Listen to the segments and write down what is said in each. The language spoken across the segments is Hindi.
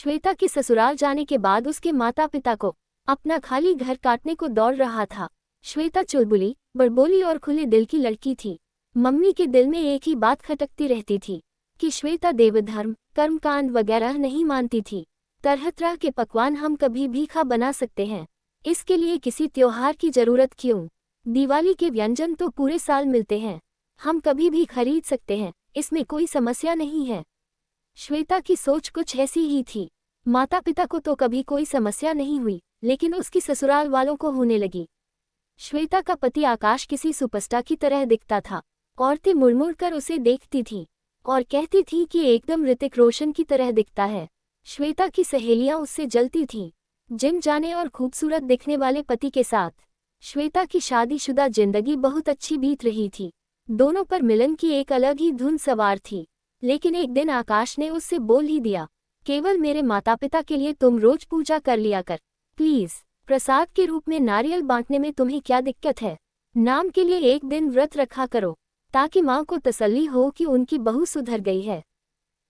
श्वेता के ससुराल जाने के बाद उसके माता पिता को अपना खाली घर काटने को दौड़ रहा था। श्वेता चुलबुली, बड़बोली और खुले दिल की लड़की थी। मम्मी के दिल में एक ही बात खटकती रहती थी कि श्वेता देवधर्म, कर्मकांड वगैरह नहीं मानती थी। तरह तरह के पकवान हम कभी भी बना सकते हैं, इसके लिए किसी त्योहार की जरूरत क्यों? दिवाली के व्यंजन तो पूरे साल मिलते हैं, हम कभी भी खरीद सकते हैं, इसमें कोई समस्या नहीं है। श्वेता की सोच कुछ ऐसी ही थी। माता पिता को तो कभी कोई समस्या नहीं हुई, लेकिन उसकी ससुराल वालों को होने लगी। श्वेता का पति आकाश किसी सुपरस्टार की तरह दिखता था। औरतें मुड़मुड़ कर उसे देखती थीं और कहती थीं कि एकदम ऋतिक रोशन की तरह दिखता है। श्वेता की सहेलियां उससे जलती थीं। जिम जाने और खूबसूरत दिखने वाले पति के साथ श्वेता की शादीशुदा जिंदगी बहुत अच्छी बीत रही थी। दोनों पर मिलन की एक अलग ही धुन सवार थी। लेकिन एक दिन आकाश ने उससे बोल ही दिया, केवल मेरे माता पिता के लिए तुम रोज पूजा कर लिया कर, प्लीज। प्रसाद के रूप में नारियल बांटने में तुम्हें क्या दिक्कत है? नाम के लिए एक दिन व्रत रखा करो, ताकि माँ को तसल्ली हो कि उनकी बहू सुधर गई है।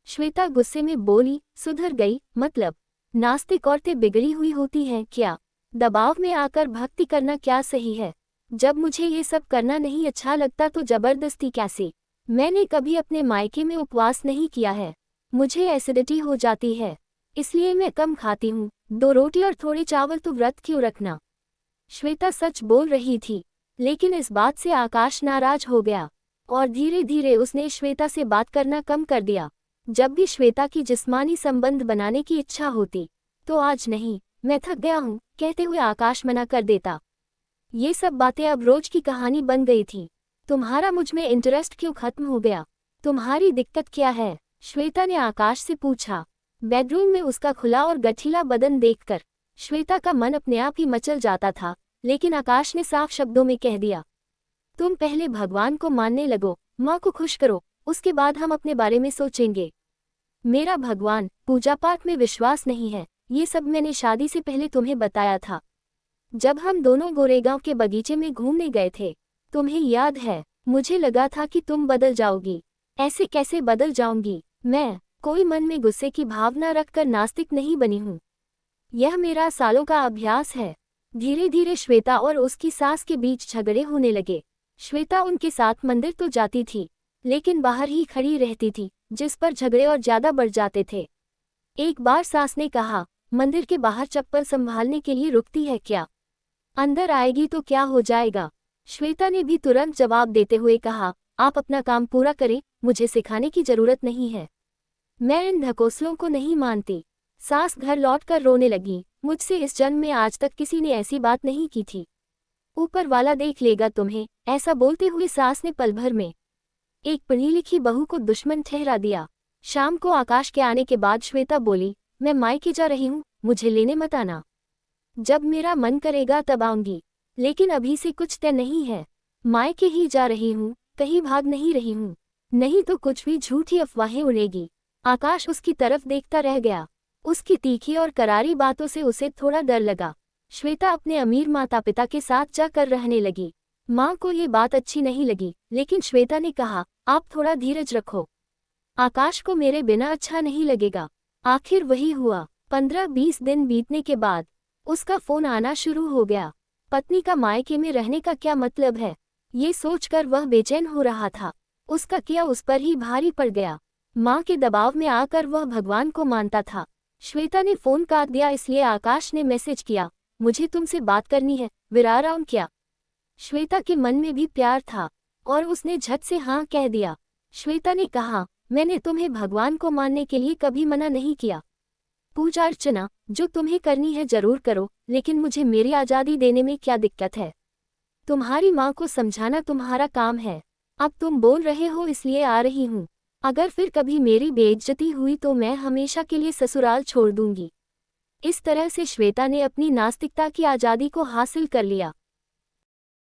श्वेता गुस्से में बोली, सुधर गई मतलब? नास्तिक औरतें बिगड़ी हुई होती हैं क्या? दबाव में आकर भक्ति करना क्या सही है? जब मुझे ये सब करना नहीं अच्छा लगता तो जबरदस्ती कैसे? मैंने कभी अपने मायके में उपवास नहीं किया है, मुझे एसिडिटी हो जाती है, इसलिए मैं कम खाती हूँ। 2 रोटी और थोड़े चावल तो व्रत क्यों रखना? श्वेता सच बोल रही थी, लेकिन इस बात से आकाश नाराज हो गया और धीरे धीरे उसने श्वेता से बात करना कम कर दिया। जब भी श्वेता की जिस्मानी संबंध बनाने की इच्छा होती तो आज नहीं, मैं थक गया हूँ कहते हुए आकाश मना कर देता। ये सब बातें अब रोज की कहानी बन गई थी। तुम्हारा मुझ में इंटरेस्ट क्यों खत्म हो गया? तुम्हारी दिक्कत क्या है? श्वेता ने आकाश से पूछा। बेडरूम में उसका खुला और गठीला बदन देखकर श्वेता का मन अपने आप ही मचल जाता था, लेकिन आकाश ने साफ शब्दों में कह दिया, तुम पहले भगवान को मानने लगो, माँ को खुश करो, उसके बाद हम अपने बारे में सोचेंगे। मेरा भगवान, पूजा पाठ में विश्वास नहीं है, ये सब मैंने शादी से पहले तुम्हें बताया था। जब हम दोनों गोरेगांव के बगीचे में घूमने गए थे, तुम्हें याद है? मुझे लगा था कि तुम बदल जाओगी। ऐसे कैसे बदल जाऊंगी? मैं कोई मन में गुस्से की भावना रखकर नास्तिक नहीं बनी हूँ। यह मेरा सालों का अभ्यास है। धीरे धीरे श्वेता और उसकी सास के बीच झगड़े होने लगे। श्वेता उनके साथ मंदिर तो जाती थी, लेकिन बाहर ही खड़ी रहती थी, जिस पर झगड़े और ज्यादा बढ़ जाते थे। एक बार सास ने कहा, मंदिर के बाहर चप्पल संभालने के लिए रुकती है क्या? अंदर आएगी तो क्या हो जाएगा? श्वेता ने भी तुरंत जवाब देते हुए कहा, आप अपना काम पूरा करें, मुझे सिखाने की जरूरत नहीं है। मैं इन ढकोसलों को नहीं मानती। सास घर लौटकर रोने लगी, मुझसे इस जन्म में आज तक किसी ने ऐसी बात नहीं की थी। ऊपर वाला देख लेगा तुम्हें। ऐसा बोलते हुए सास ने पल भर में एक पढ़ी लिखी बहू को दुश्मन ठहरा दिया। शाम को आकाश के आने के बाद श्वेता बोली, मैं मायके जा रही हूँ, मुझे लेने मत आना। जब मेरा मन करेगा तब आऊंगी, लेकिन अभी से कुछ तय नहीं है। मायके ही जा रही हूँ, कहीं भाग नहीं रही हूँ, नहीं तो कुछ भी झूठी अफवाहें उड़ेगी। आकाश उसकी तरफ देखता रह गया। उसकी तीखी और करारी बातों से उसे थोड़ा डर लगा। श्वेता अपने अमीर माता पिता के साथ जाकर रहने लगी। माँ को ये बात अच्छी नहीं लगी, लेकिन श्वेता ने कहा, आप थोड़ा धीरज रखो, आकाश को मेरे बिना अच्छा नहीं लगेगा। आखिर वही हुआ। 15-20 दिन बीतने के बाद उसका फोन आना शुरू हो गया। पत्नी का मायके में रहने का क्या मतलब है, ये सोचकर वह बेचैन हो रहा था। उसका किया उस पर ही भारी पड़ गया। माँ के दबाव में आकर वह भगवान को मानता था। श्वेता ने फोन काट दिया, इसलिए आकाश ने मैसेज किया, मुझे तुमसे बात करनी है, विरार आऊं क्या? श्वेता के मन में भी प्यार था और उसने झट से हाँ कह दिया। श्वेता ने कहा, मैंने तुम्हें भगवान को मानने के लिए कभी मना नहीं किया। पूजा अर्चना जो तुम्हें करनी है जरूर करो, लेकिन मुझे मेरी आज़ादी देने में क्या दिक्कत है? तुम्हारी माँ को समझाना तुम्हारा काम है। अब तुम बोल रहे हो इसलिए आ रही हूँ। अगर फिर कभी मेरी बेइज्जती हुई तो मैं हमेशा के लिए ससुराल छोड़ दूंगी। इस तरह से श्वेता ने अपनी नास्तिकता की आज़ादी को हासिल कर लिया।